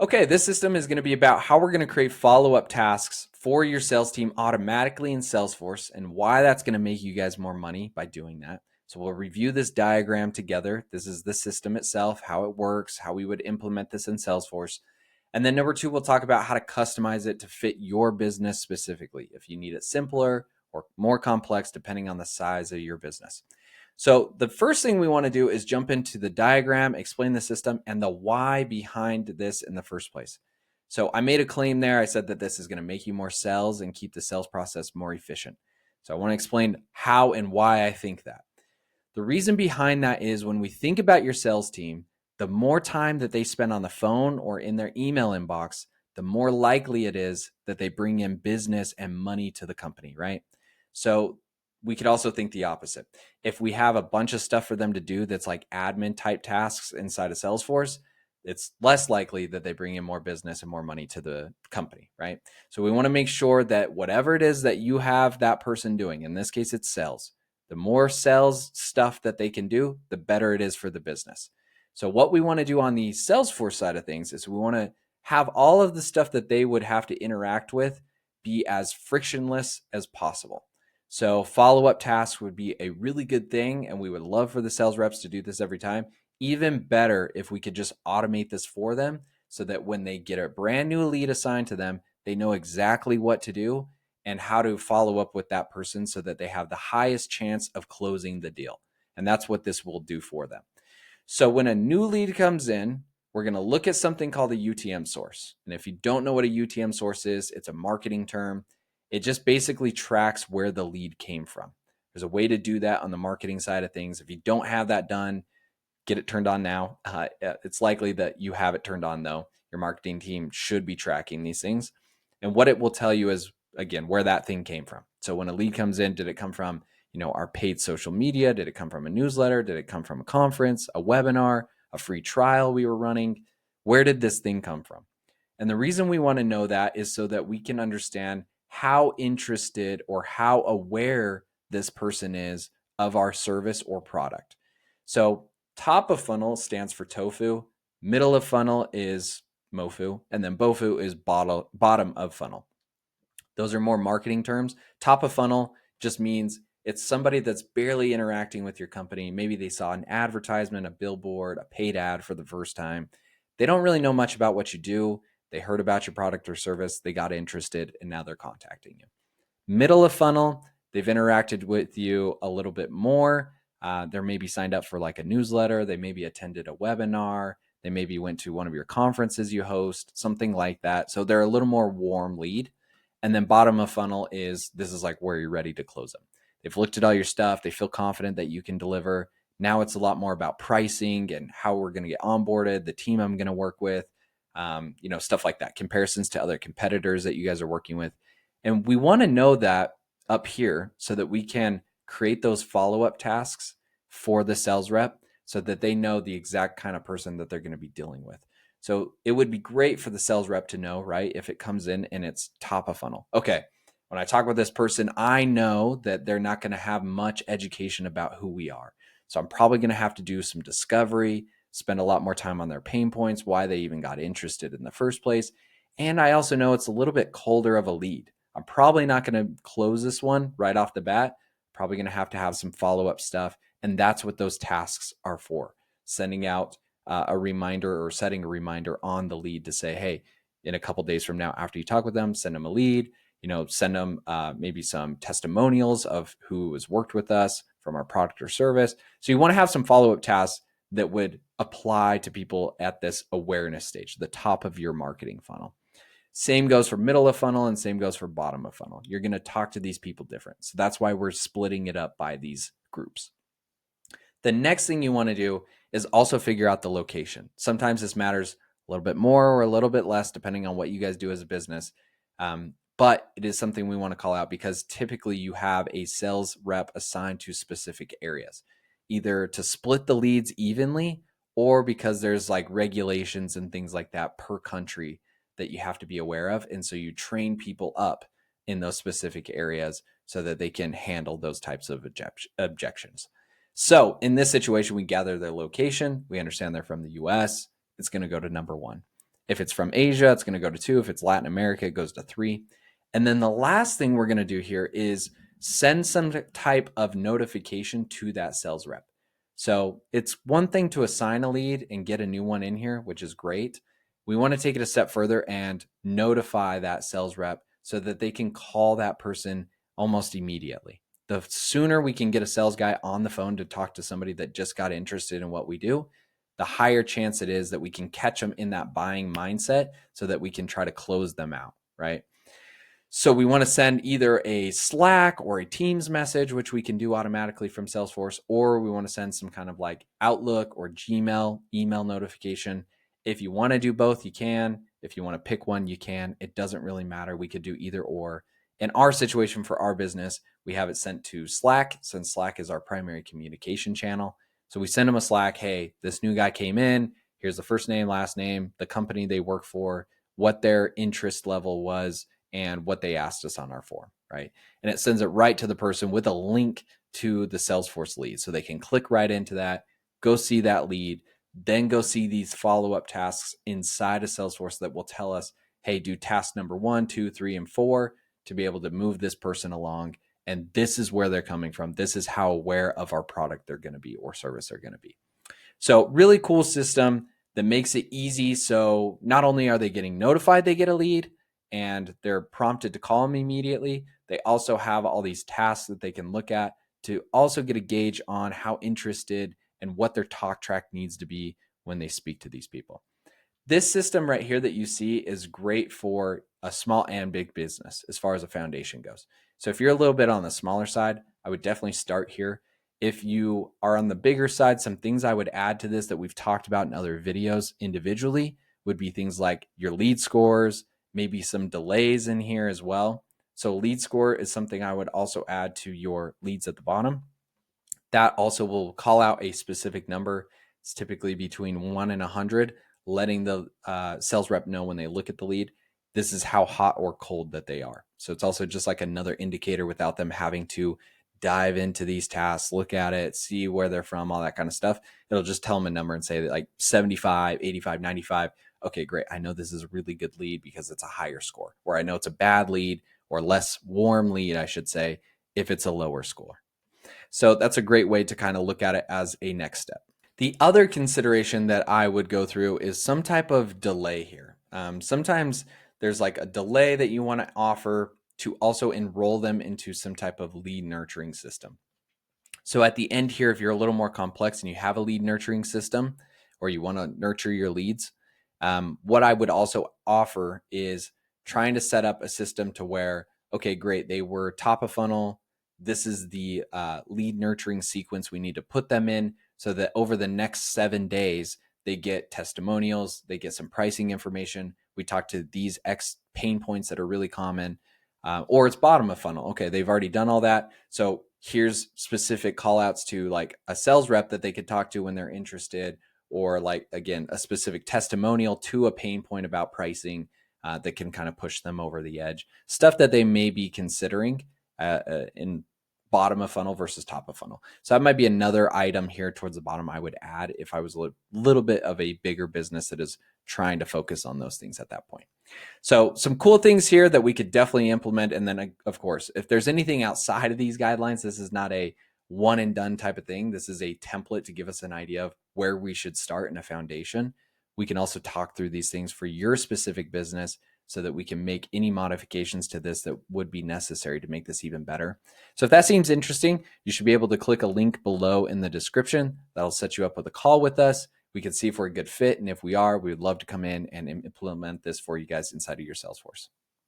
Okay, this system is going to be about how we're going to create follow-up tasks for your sales team automatically in Salesforce and why that's going to make you guys more money by doing that. So we'll review this diagram together. This is the system itself, how it works, how we would implement this in Salesforce. And then number two, we'll talk about how to customize it to fit your business specifically, if you need it simpler or more complex, depending on the size of your business. So the first thing we want to do is jump into the diagram, explain the system and the why behind this in the first place. So I made a claim there. I said that this is going to make you more sales and keep the sales process more efficient. So I want to explain how and why I think that. The reason behind that is when we think about your sales team, the more time that they spend on the phone or in their email inbox, the more likely it is that they bring in business and money to the company, right? So we could also think the opposite. If we have a bunch of stuff for them to do that's like admin type tasks inside of Salesforce, it's less likely that they bring in more business and more money to the company, right? So we want to make sure that whatever it is that you have that person doing, in this case, it's sales. The more sales stuff that they can do, the better it is for the business. So what we want to do on the Salesforce side of things is we want to have all of the stuff that they would have to interact with be as frictionless as possible. So follow-up tasks would be a really good thing, and we would love for the sales reps to do this every time. Even better if we could just automate this for them so that when they get a brand new lead assigned to them, they know exactly what to do and how to follow up with that person so that they have the highest chance of closing the deal. And that's what this will do for them. So when a new lead comes in, we're going to look at something called a UTM source. And if you don't know what a UTM source is, it's a marketing term. It just basically tracks where the lead came from. There's a way to do that on the marketing side of things. If you don't have that done, get it turned on now. It's likely that you have it turned on though. Your marketing team should be tracking these things. And what it will tell you is, again, where that thing came from. So when a lead comes in, did it come from, our paid social media? Did it come from a newsletter? Did it come from a conference, a webinar, a free trial we were running? Where did this thing come from? And the reason we want to know that is so that we can understand how interested or how aware this person is of our service or product. So top of funnel stands for tofu, middle of funnel is mofu, and then bofu is bottom of funnel. Those are more marketing terms. Top of funnel just means it's somebody that's barely interacting with your company. Maybe they saw an advertisement, a billboard, a paid ad for the first time. They don't really know much about what you do. They heard about your product or service. They got interested and now they're contacting you. Middle of funnel, they've interacted with you a little bit more. They're maybe signed up for like a newsletter. They maybe attended a webinar. They maybe went to one of your conferences you host, something like that. So they're a little more warm lead. And then bottom of funnel is this is like where you're ready to close them. They've looked at all your stuff. They feel confident that you can deliver. Now it's a lot more about pricing and how we're going to get onboarded, the team I'm going to work with, stuff like that, comparisons to other competitors that you guys are working with. And we want to know that up here so that we can create those follow-up tasks for the sales rep so that they know the exact kind of person that they're going to be dealing with. So it would be great for the sales rep to know, right? If it comes in and it's top of funnel. Okay, when I talk with this person, I know that they're not going to have much education about who we are. So I'm probably going to have to do some discovery, spend a lot more time on their pain points, why they even got interested in the first place. And I also know it's a little bit colder of a lead. I'm probably not going to close this one right off the bat. Probably going to have some follow-up stuff. And that's what those tasks are for. Sending out a reminder or setting a reminder on the lead to say, hey, in a couple days from now, after you talk with them, send them a lead, send them maybe some testimonials of who has worked with us from our product or service. So you want to have some follow-up tasks that would apply to people at this awareness stage, the top of your marketing funnel. Same goes for middle of funnel and same goes for bottom of funnel. You're going to talk to these people different. So that's why we're splitting it up by these groups. The next thing you want to do is also figure out the location. Sometimes this matters a little bit more or a little bit less, depending on what you guys do as a business. But it is something we want to call out because typically you have a sales rep assigned to specific areas, either to split the leads evenly or because there's like regulations and things like that per country that you have to be aware of. And so you train people up in those specific areas so that they can handle those types of objections. So in this situation, we gather their location. We understand they're from the US. It's going to go to number one. If it's from Asia, it's going to go to 2. If it's Latin America, it goes to 3. And then the last thing we're going to do here is send some type of notification to that sales rep. So it's one thing to assign a lead and get a new one in here, which is great. We want to take it a step further and notify that sales rep so that they can call that person almost immediately. The sooner we can get a sales guy on the phone to talk to somebody that just got interested in what we do, the higher chance it is that we can catch them in that buying mindset so that we can try to close them out, right? So we want to send either a Slack or a Teams message, which we can do automatically from Salesforce, or we want to send some kind of like Outlook or Gmail email notification. If you want to do both, you can. If you want to pick one, you can. It doesn't really matter. We could do either or. In our situation for our business, we have it sent to Slack, since Slack is our primary communication channel. So we send them a Slack, hey, this new guy came in. Here's the first name, last name, the company they work for, what their interest level was, and what they asked us on our form, right? And it sends it right to the person with a link to the Salesforce lead. So they can click right into that, go see that lead, then go see these follow-up tasks inside of Salesforce that will tell us, hey, do task number 1, 2, 3, and 4 to be able to move this person along. And this is where they're coming from. This is how aware of our product they're going to be or service they're going to be. So really cool system that makes it easy. So not only are they getting notified they get a lead and they're prompted to call them immediately, they also have all these tasks that they can look at to also get a gauge on how interested and what their talk track needs to be when they speak to these people. This system right here that you see is great for a small and big business as far as a foundation goes. So if you're a little bit on the smaller side, I would definitely start here. If you are on the bigger side, some things I would add to this that we've talked about in other videos individually would be things like your lead scores, maybe some delays in here as well. So lead score is something I would also add to your leads at the bottom. That also will call out a specific number. It's typically between 1 and 100, letting the sales rep know when they look at the lead, this is how hot or cold that they are. So it's also just like another indicator without them having to dive into these tasks, look at it, see where they're from, all that kind of stuff. It'll just tell them a number and say that like 75, 85, 95. Okay, great. I know this is a really good lead because it's a higher score, or I know it's a bad lead or less warm lead, I should say, if it's a lower score. So that's a great way to kind of look at it as a next step. The other consideration that I would go through is some type of delay here. Sometimes there's like a delay that you want to offer to also enroll them into some type of lead nurturing system. So at the end here, if you're a little more complex and you have a lead nurturing system or you want to nurture your leads, what I would also offer is trying to set up a system to where, okay, great, they were top of funnel. This is the lead nurturing sequence we need to put them in so that over the next 7 days, they get testimonials, they get some pricing information. We talk to these X pain points that are really common, or it's bottom of funnel. Okay, they've already done all that. So here's specific call outs to like a sales rep that they could talk to when they're interested, or like, again, a specific testimonial to a pain point about pricing that can kind of push them over the edge. Stuff that they may be considering in bottom of funnel versus top of funnel. So that might be another item here towards the bottom I would add if I was a little bit of a bigger business that is trying to focus on those things at that point. So some cool things here that we could definitely implement. And then, of course, if there's anything outside of these guidelines, this is not a one and done type of thing. This is a template to give us an idea of where we should start in a foundation. We can also talk through these things for your specific business so that we can make any modifications to this that would be necessary to make this even better. So if that seems interesting, you should be able to click a link below in the description. That'll set you up with a call with us. We can see if we're a good fit. And if we are, we would love to come in and implement this for you guys inside of your Salesforce.